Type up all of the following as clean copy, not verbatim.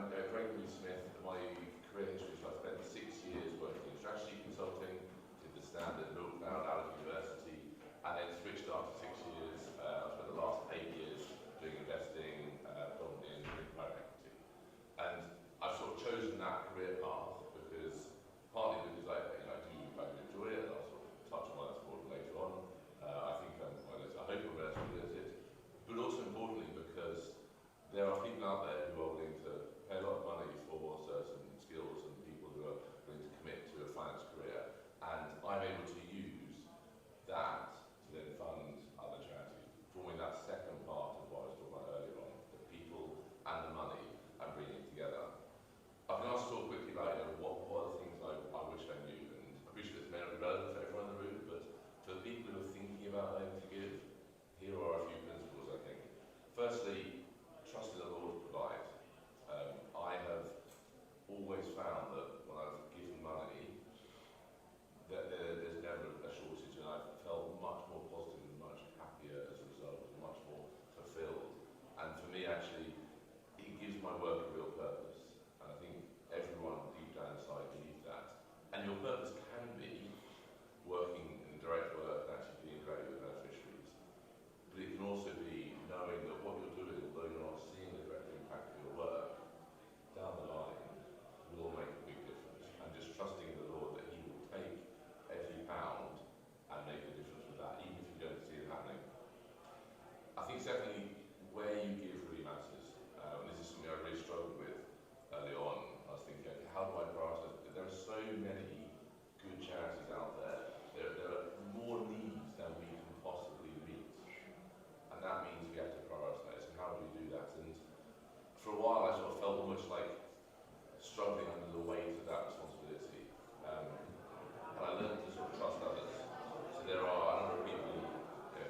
I'm Grayden Smith. My career history is I spent 6 years working in strategy consulting, did the standard route out of university, and then switched after 6 years. I spent the last 8 years doing investing, predominantly in private equity. And I've sort of chosen that career path because, partly because I do enjoy it, and I'll sort of touch on that more later on. I think I hope I'm relatively good at it, but also importantly because there are people out there who are willing to pay a lot of money for certain skills and people who are willing to commit to a finance career, and I'm able to use that to then fund other charities, forming that second part of what I was talking about earlier on, the people and the money and bringing it together. I've been asked to talk quickly about what are the things I wish I knew, and I appreciate this may not be relevant for everyone in the room, but for the people who are thinking about aiming to give, here are a few principles, I think. Firstly, trust in the Lord to provide. I have always found that when I've given money, that there's never a shortage, and I've felt much more positive and much happier as a result, and much more fulfilled. And for me, actually, it gives my work a real purpose. And I think everyone deep down inside believes that. And your purpose can be working in direct work and actually being great with beneficiaries. But it can also be knowing that what you're doing, although you're not seeing the direct impact of your work, down the line will make a big difference. And just trusting in the Lord that He will take every pound and make a difference with that, even if you don't see it happening. I think secondly, where you give really matters. This is something I really struggled with early on. I was thinking, okay, how do I prioritise? There are so many good charities out there. There are more needs than we can possibly meet. And that means we have to prioritise. And how do we do that? And for a while I sort of felt almost like struggling under the weight of that responsibility. And I learned to sort of trust others. So there are a number of people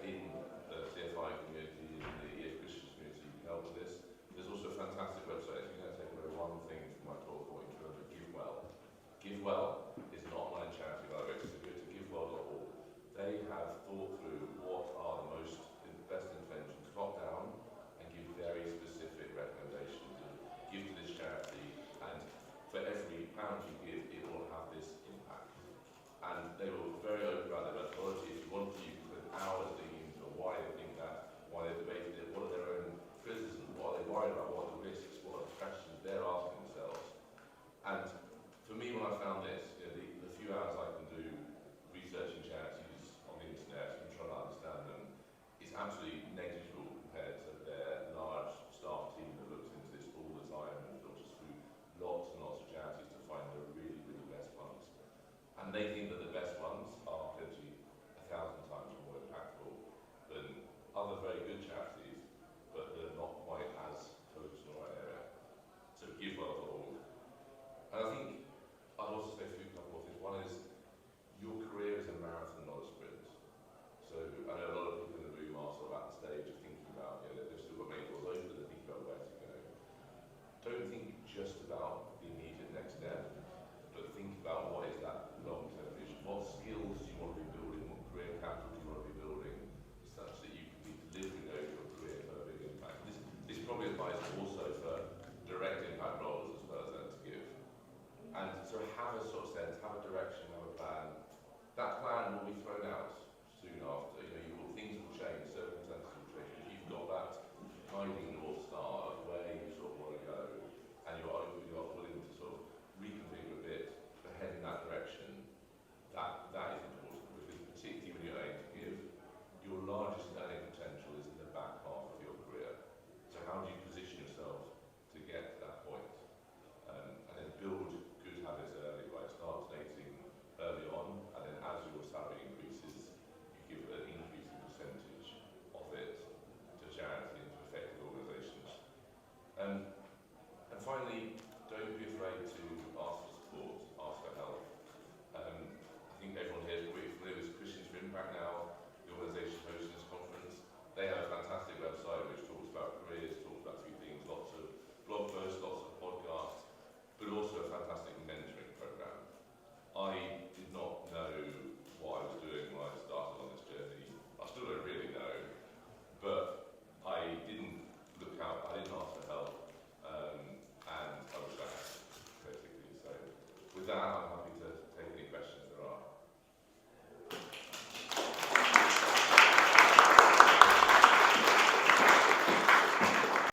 in the CFI community, in the EF Christians community who can help with this. There's also a fantastic website. If you're going to take away one thing from my talk, I want you to remember, Give Well. Give Well